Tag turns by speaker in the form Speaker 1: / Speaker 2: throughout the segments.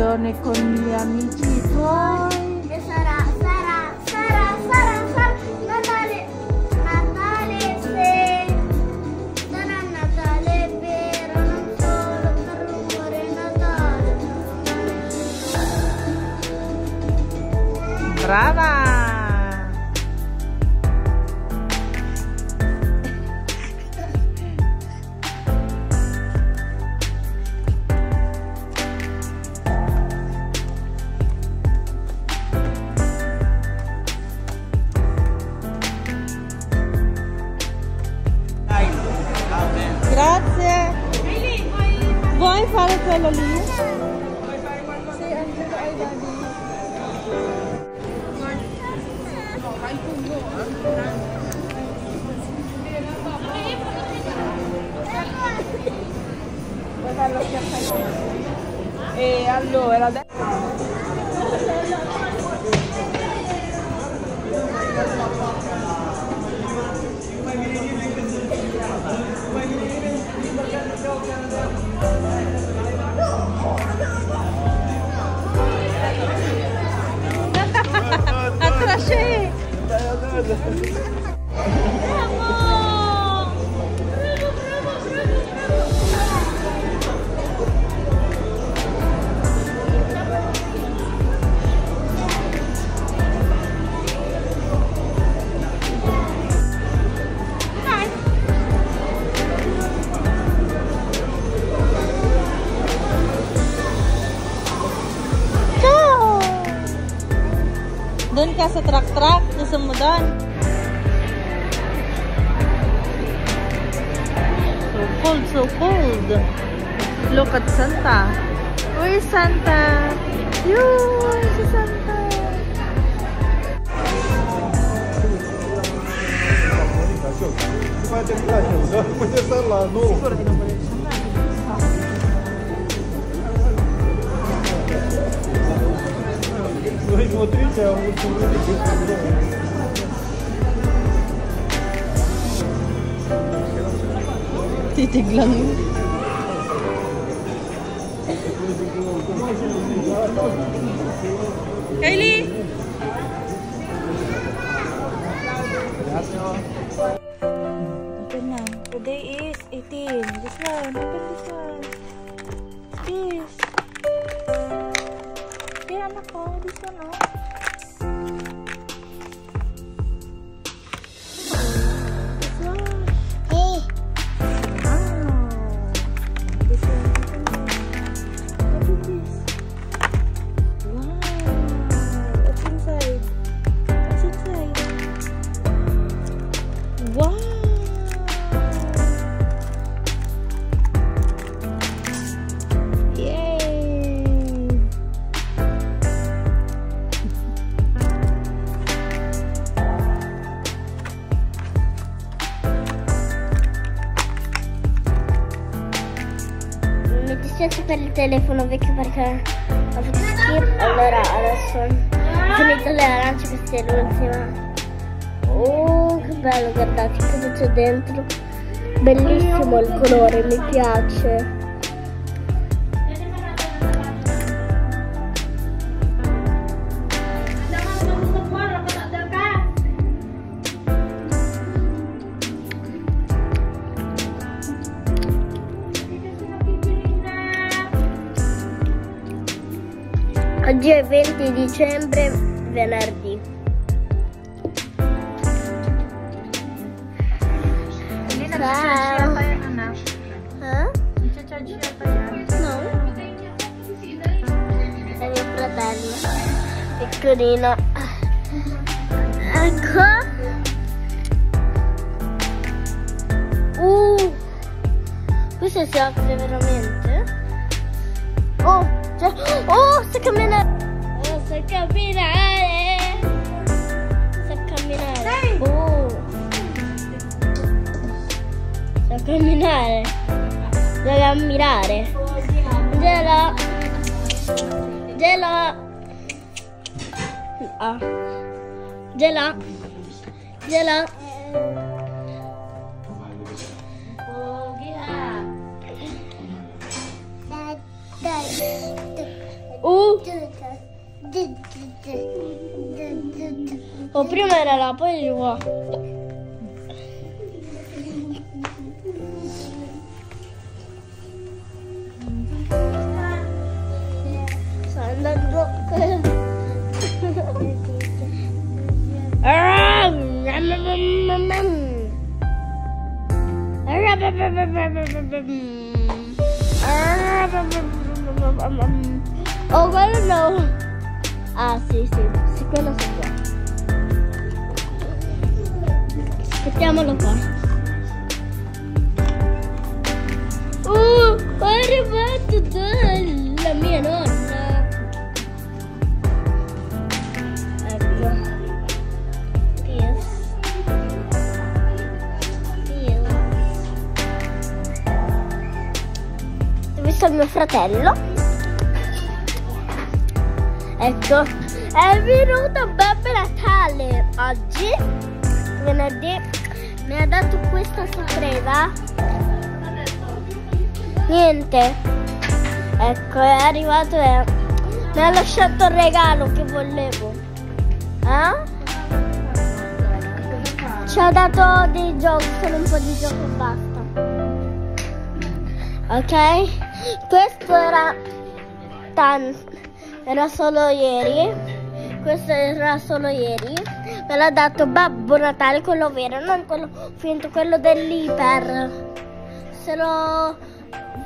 Speaker 1: colazione con gli amici tuoi.
Speaker 2: E sarà Natale se sarà Natale vero, non solo per rumore Natale.
Speaker 1: Brava! Grazie. Vuoi fare quello lì? Sì, anche ai daddy. Vuoi farlo schiaffare? E allora adesso... Attraché! Doon ka sa truck-truck, gusto mo doon? So cold, so cold. Look at Santa. Where is Santa? Yun, si Santa. Siguro inubulit siya na.
Speaker 3: Смотрите, а вот
Speaker 1: Titiglan mo. Kylie! Open na. Today is 18. This one. Open this one. This. Yeah, anak ko. This one, oh. This one.
Speaker 2: Hey.
Speaker 1: Wow. This one. What is this? Wow. What's inside? What's inside? Wow.
Speaker 2: Mi dispiace per il telefono vecchio perché ho fatto skip. Allora adesso ho finito le arance, questa è l'ultima. Oh, che bello, guardate cosa c'è dentro. Bellissimo il colore, mi piace. Oggi è 20 dicembre, venerdì. Ciao. No. È mio fratello, piccolino. Ecco. Questo si apre veramente? Oh, già. Oh, sa camminare. Oh, sa camminare. Sa camminare. Oh. Sa camminare. Deve ammirare. Gela. Gela. Ah. Gela. Gela. Oh, prima era là, poi di qua. Sto andando. Oh, quello no. Ah, sì, quello so qua. Mettiamolo qua. È arrivato la mia nonna. Ecco. Dove sta mio fratello? Ecco, è venuto Babbo Natale oggi, venerdì, mi ha dato questa sorpresa. Niente, ecco, è arrivato e mi ha lasciato il regalo che volevo. Ci ha dato dei giochi, solo un po' di gioco e basta. Ok? Questo era solo ieri. Questo era solo ieri. Me l'ha dato Babbo Natale, quello vero, non quello finto, quello dell'Iper. Se lo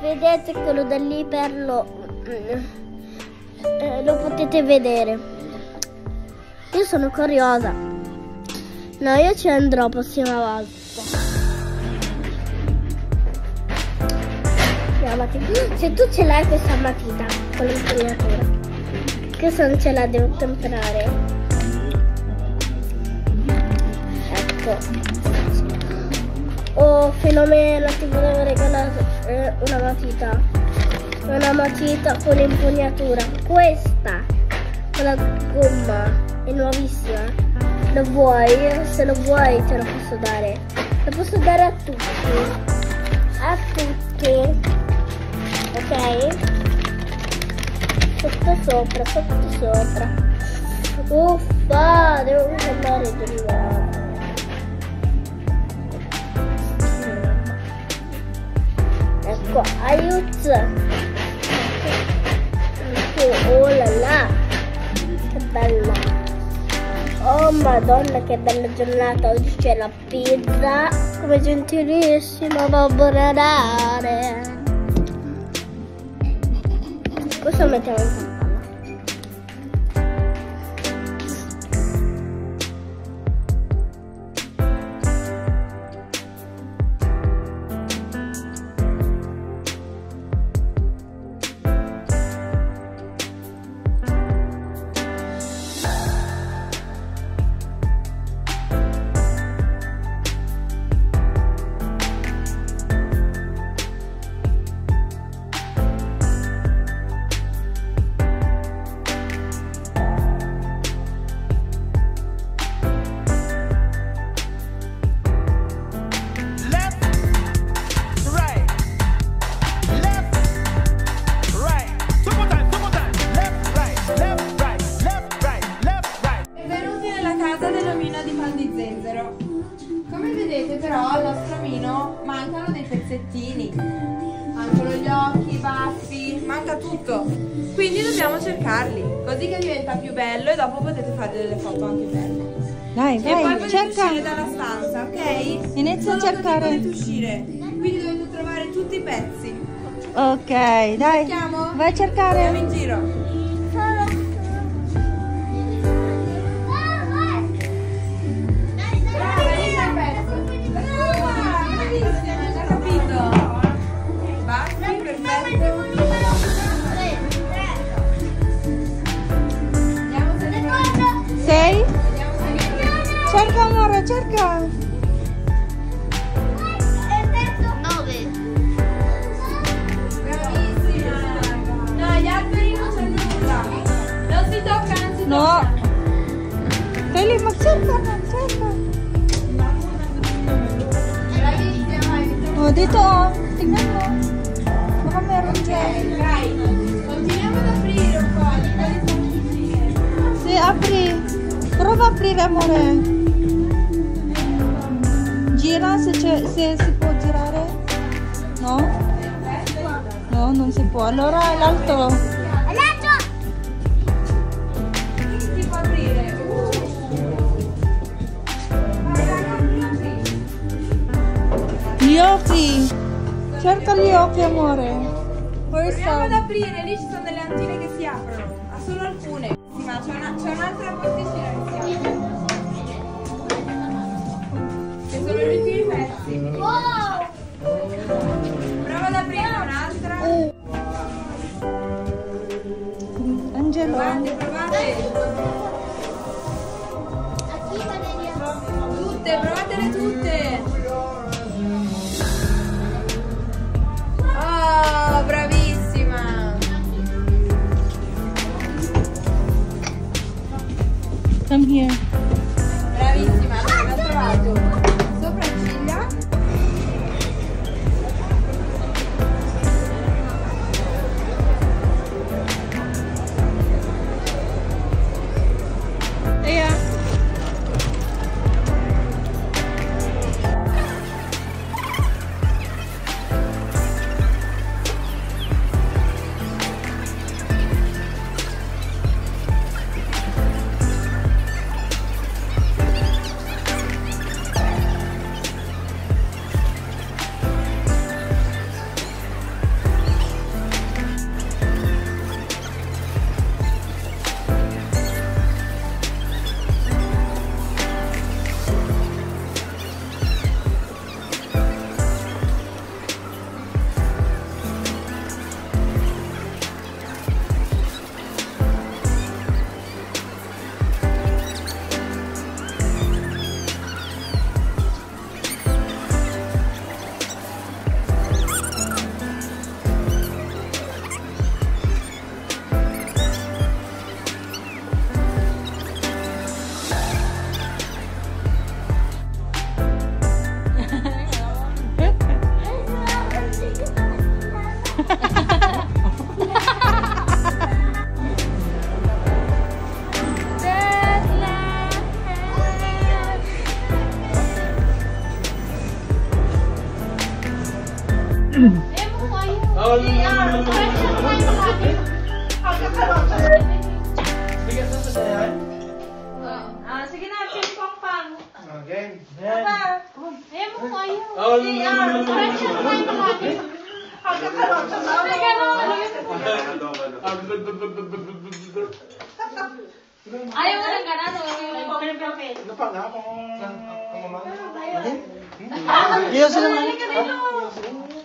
Speaker 2: vedete, quello dell'Iper lo potete vedere. Io sono curiosa. No, io ci andrò prossima volta. Se tu ce l'hai questa matita con l'impugnatura, questa non ce la devo temperare. Ecco. Oh, Filomena, ti volevo regalare una matita con l'impugnatura. Questa con la gomma è nuovissima. Lo vuoi? Se lo vuoi te lo posso dare. Lo posso dare a tutti. A tutti. Ok? Sotto sopra. Uffa, devo andare di nuovo. Ecco, aiuto. Oh là là, che bella. Oh madonna, che bella giornata. Oggi c'è la pizza. Come gentilissima Babbo Natale. Questo lo mettiamo in farfalla.
Speaker 1: Al nostro omino mancano dei pezzettini, mancano gli occhi, i baffi, manca tutto, quindi dobbiamo cercarli così che diventa più bello e dopo potete fare delle foto anche belle.
Speaker 3: Dai,
Speaker 1: e poi potete
Speaker 3: cerca.
Speaker 1: uscire dalla stanza, ok?
Speaker 3: Inizia a cercare.
Speaker 1: Dovete uscire, quindi dovete trovare tutti i pezzi.
Speaker 3: Ok, dai.
Speaker 1: Cerchiamo?
Speaker 3: Vai a cercare.
Speaker 1: Andiamo in giro.
Speaker 3: Sei? Cerca amore, cerca.
Speaker 2: 9.
Speaker 1: Bravissima. No, gli alberi non c'è nulla. Non si tocca, non si
Speaker 3: No.
Speaker 1: tocca.
Speaker 3: Feli, ma cerca.
Speaker 1: Bravissima, vai.
Speaker 3: Oh, dito, tingnan mo. Baka meron dyan.
Speaker 1: Vai, continuiamo ad aprire un po'.
Speaker 3: Prova a aprire, amore. Gira se si può girare. No? No, non si può. Allora l'altro.
Speaker 1: Si può aprire.
Speaker 3: Gli occhi. Cerca gli occhi, amore.
Speaker 1: Proviamo ad aprire, lì ci sono delle antine che si aprono. Ma solo alcune. Sì, ma c'è un'altra posticina che si apre. Che sono gli ultimi pezzi. Prova ad aprire un'altra.
Speaker 3: Angelo.
Speaker 1: Provate. Tutte, provatele tutte. Oh, bravissima.
Speaker 3: Come here.
Speaker 1: Bravissima, allora, l'ho trovato. Sopracciglia.
Speaker 3: Yeah. Sige na, sige pang pang.
Speaker 4: Again.
Speaker 3: Ayaw mo ko ayaw. Ayaw mo ng ganan.
Speaker 4: Ano pa nga kung
Speaker 3: Iyo sila man.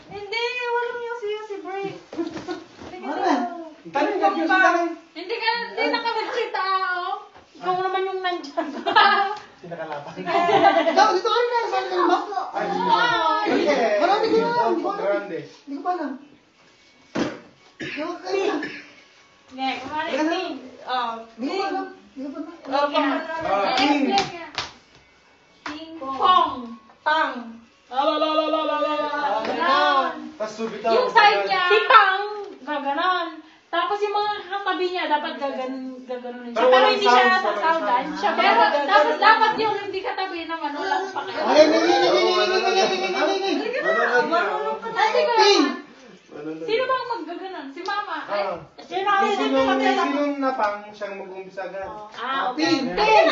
Speaker 3: Hindi, walang yosi break.
Speaker 4: Tanong ka, Diyos, tanong.
Speaker 3: Hindi na kami nakita. Ikaw naman yung nandyan.
Speaker 4: Sinakalapan.
Speaker 5: Ikaw, dito ka rin na. Saan ka rin ba? Marami ko na. Hindi ko alam.
Speaker 4: Grande.
Speaker 5: Hindi ko pa alam. Ikaw ka rin na.
Speaker 3: Hindi, kumari. Hindi.
Speaker 5: Hindi ko alam. Hindi ko pa alam.
Speaker 4: King.
Speaker 3: Pong. Pang.
Speaker 4: Tapos subitaw.
Speaker 3: Yung side niya. Si Pang. Gaganon. Tapos yung mga katabi niya, dapat gaganon siya.
Speaker 4: Pero
Speaker 3: Pero
Speaker 4: walang
Speaker 3: hindi siya
Speaker 4: sounds, walang
Speaker 3: saudan.
Speaker 4: sounds.
Speaker 3: Siya, pero tapos dapat yung hindi katabi naman, walang pakialam.
Speaker 5: Ay,
Speaker 3: Ping! Sino ba ang maggaganon? Si Mama. Ay, sino ang
Speaker 4: Sinong napang siyang mag-umpisa agad?
Speaker 3: okay.
Speaker 5: Ping!
Speaker 3: Ping!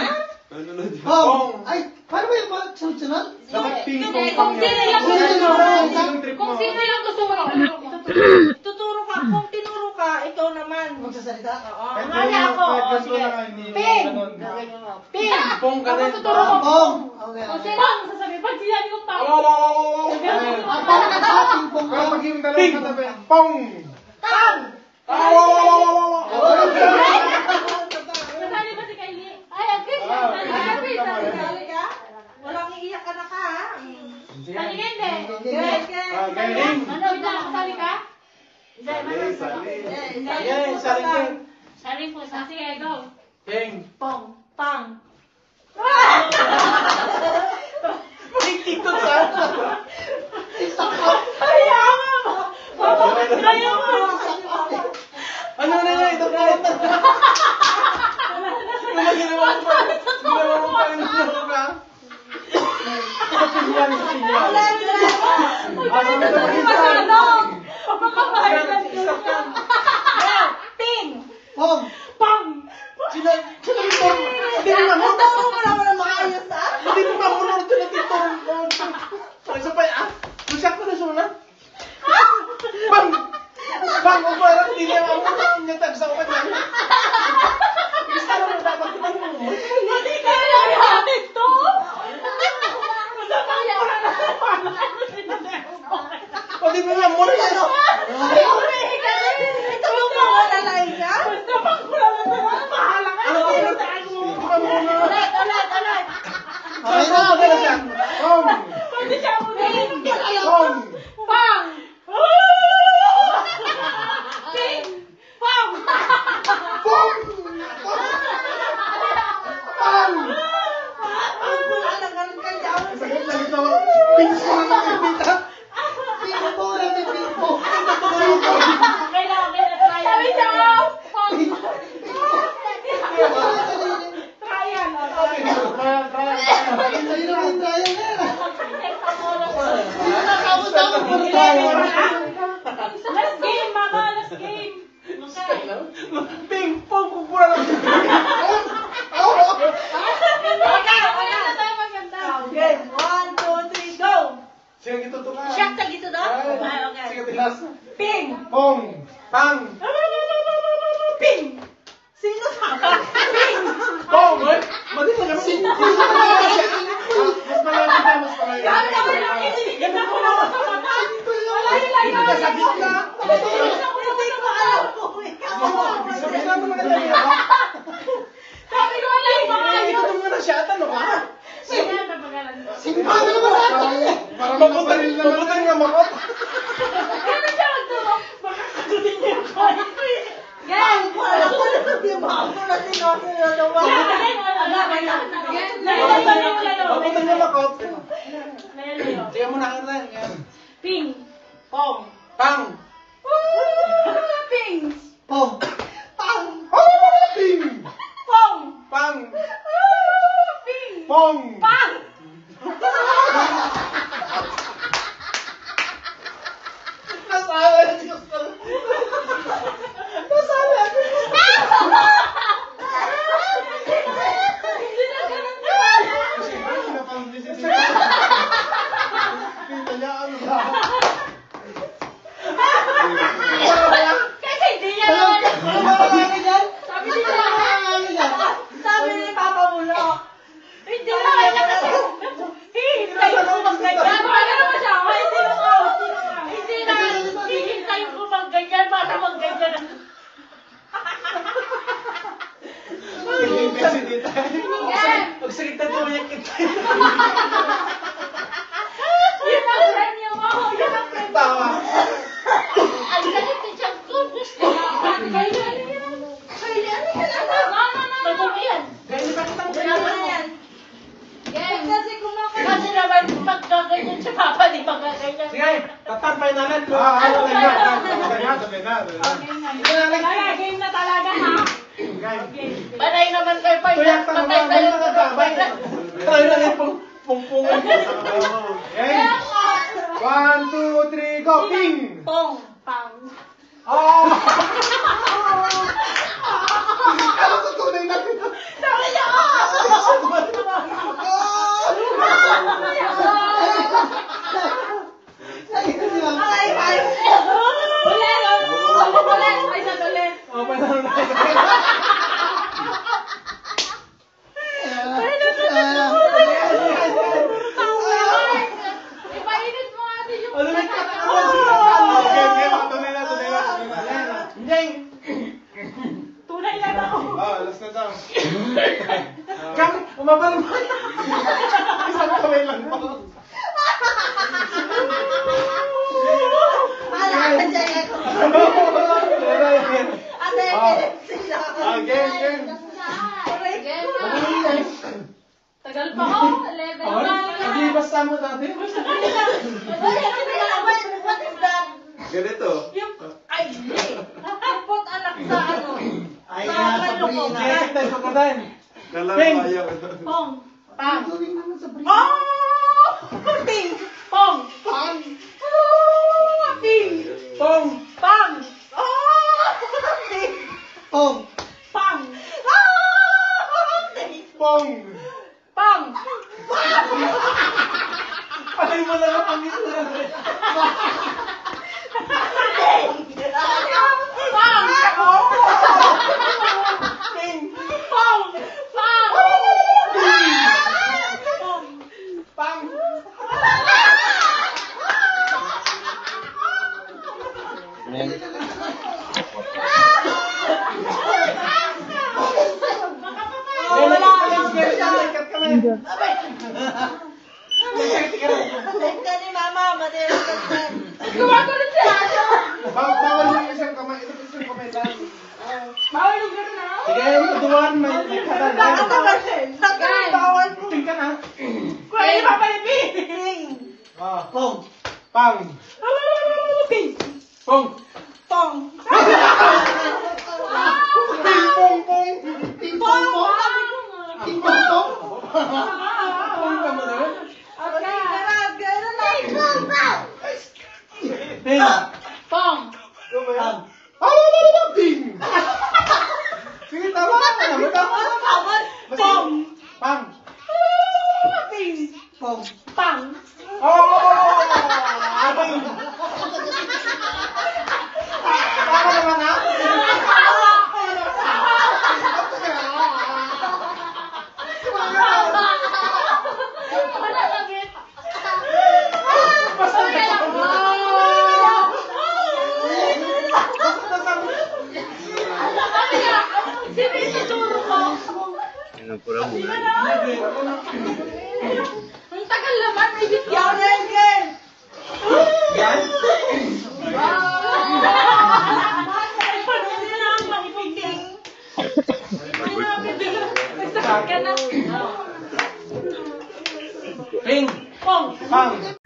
Speaker 5: Pong! Ay, paano ba yung sunod-sunod?
Speaker 4: Dapat ping pong
Speaker 3: Kung
Speaker 4: pang
Speaker 3: sino
Speaker 4: yun.
Speaker 3: yung gusto mo.
Speaker 4: Sinong trip mo?
Speaker 3: Kung sino yung gusto mo. Tuturo ka. Kung tinuro ka, ikaw naman.
Speaker 5: Magsasalita?
Speaker 4: Kahit
Speaker 3: Mali
Speaker 4: ganun-
Speaker 3: ako.
Speaker 4: kahit ganito
Speaker 3: Sige.
Speaker 4: lang, hindi
Speaker 3: Ping!
Speaker 4: ganun.
Speaker 3: Ping!
Speaker 4: Pong ka
Speaker 3: Ako
Speaker 4: rin.
Speaker 3: tuturo ko.
Speaker 5: Pong! Okay,
Speaker 3: Kung
Speaker 5: okay.
Speaker 3: sino ang sasabi, pag siya yung pang.
Speaker 5: Ang parang nagsasing pong
Speaker 4: Pero
Speaker 5: ka.
Speaker 4: pag yung dalawang katabi, pong!
Speaker 3: Pang! Nasali ba si Kylie? Ay, okay. Nasali ka? Walang iiyak ka na ka, ha? Sali ka hindi?
Speaker 4: Galing!
Speaker 3: Ano, ito, kasali ka? Hindi, Sali po, sige, go.
Speaker 4: Ping!
Speaker 3: Pong, pang.
Speaker 4: Tito sa
Speaker 3: Kaya mo! Kaya mo!
Speaker 4: Ano na yan? Ito po! Ano na ginawa ko? pong, kung pura lang.
Speaker 1: Okay, 1, 2, 3, go!
Speaker 4: Sige, gitutungan.
Speaker 2: Siyak na gitu daw? Ay, okay.
Speaker 4: Sige, tilas.
Speaker 1: Ping!
Speaker 4: Pong. Pang.
Speaker 1: Ping! Sino sa Ping!
Speaker 4: Pong. Mati na naman. Mas malayo ka, mas malayo.
Speaker 1: Grabe naman lang, isinigyan ako na ako sa mata. Malayo-layo
Speaker 4: Hindi ka sa gitna.
Speaker 1: Hindi ko alam ko.
Speaker 4: Sa gitna naman na tayo.
Speaker 1: Sabi ko malayo maayo.
Speaker 4: Gitutungan na siya. Ano ka?
Speaker 5: Paano naman natin?
Speaker 4: Mabutan nga makot.
Speaker 1: Ano siya magturo? Makakagutin niya ako. Yan! Wala ko na nabibang ko na sino-sino naman.
Speaker 4: Mabutan nga makot. Sige mo na ka rin.
Speaker 1: Ping! Pong!
Speaker 4: Pang.
Speaker 1: Ping!
Speaker 5: Pong.
Speaker 1: Pang!
Speaker 4: Ping.
Speaker 1: Pong!
Speaker 4: Pang.
Speaker 1: Ping!
Speaker 4: Pong.
Speaker 1: Pang!
Speaker 4: Nasala. Nasala.
Speaker 1: Hindi na ganun kasi hindi niya naman. Sabi niya. Sabi ni Papa Mulo. Hindi na kaya kasi. Hihintay ko magganyan. Ano naman siya? Hindi na ako. Hindi na. Hihintay ko magganyan para magganyan.
Speaker 4: Magsakit na ito yung kita.
Speaker 1: Yun ang friend niya mo. Yun ang friend.
Speaker 4: Tawa.
Speaker 2: Ang galit ni Chang ko. Gusto niya. Madumi yan.
Speaker 4: Ganyan pa kitang
Speaker 1: Kasi kumakain.
Speaker 2: Kasi naman pagkaganyan si Papa, di magaganyan.
Speaker 4: Sige, tatampay namin. Ano na.
Speaker 1: Game na talaga ha.
Speaker 2: Panay naman kayo pa.
Speaker 4: Tuyak ka
Speaker 2: Patay
Speaker 4: naman.
Speaker 2: tayo.
Speaker 4: Magkakabay. Tayo na yung pungpungan. Okay. 1, 2, 3, go. Ping.
Speaker 2: Pong. Pang.
Speaker 4: Oh. Ano tutunay natin?
Speaker 1: Sabi niya ka. Ay, ay. Ulit. Ulit. Ay, sa ulit.
Speaker 4: Oh, panalo na.
Speaker 1: Ipainit mo natin yung...
Speaker 4: Ano may katakan? Okay, tunay na. Hindi.
Speaker 1: Tunay lang ako.
Speaker 4: Last na daw. Kami, umabal mo. Isang kamay lang po.
Speaker 1: Wala ka dyan ako. Ate, sila ako.
Speaker 4: Game.
Speaker 1: Tagal pa ako. 11 na.
Speaker 4: Hindi basta mo dati.
Speaker 1: What is that?
Speaker 4: Ganito.
Speaker 1: Yung... Ay, hindi. Put anak sa ano.
Speaker 5: Ay,
Speaker 1: Sa
Speaker 5: Sabrina.
Speaker 1: kalukong.
Speaker 4: Sige, tayo pagkatan.
Speaker 6: Ping!
Speaker 1: Pong. Pang.
Speaker 5: Gawin naman sa Sabrina.
Speaker 1: Oh! Ping. Pong.
Speaker 5: Pang.
Speaker 1: Oh! Ping.
Speaker 4: Pong!
Speaker 1: Pang. Oh! Ping.
Speaker 5: Pong.
Speaker 1: Pang. Oh! Ping.
Speaker 4: Pong!
Speaker 1: Pang.
Speaker 4: Patay mo lang ang pangituran.
Speaker 1: Pang.
Speaker 4: Ping!
Speaker 1: Pang. Pang.
Speaker 4: Pang!
Speaker 1: Wala.
Speaker 4: Ikat ka na.
Speaker 1: Ni Mama, madilis ka dyan. Gumagulo siya.
Speaker 4: Bawal mo yung isang kamay. Isang kamay lang.
Speaker 1: Bawal yung gano'n na.
Speaker 4: Sige, duwan. May katal.
Speaker 1: Guys. Bawal mo.
Speaker 4: Ting ka na.
Speaker 1: Kuya, yung papalipin.
Speaker 5: Pong.
Speaker 4: Pang!
Speaker 1: Ping.
Speaker 4: Pong!
Speaker 1: Pong.
Speaker 4: Ping pong pong!
Speaker 5: Ping pong pong. Ping pong pong.
Speaker 4: Pong ka mo na?
Speaker 1: Okay, gano'n lang.
Speaker 4: Ping!
Speaker 1: Pong.
Speaker 4: Ping!
Speaker 6: Ano pura una?
Speaker 1: Ang tagal naman, may bigyaw na again!
Speaker 4: Yan? Ping! Pang!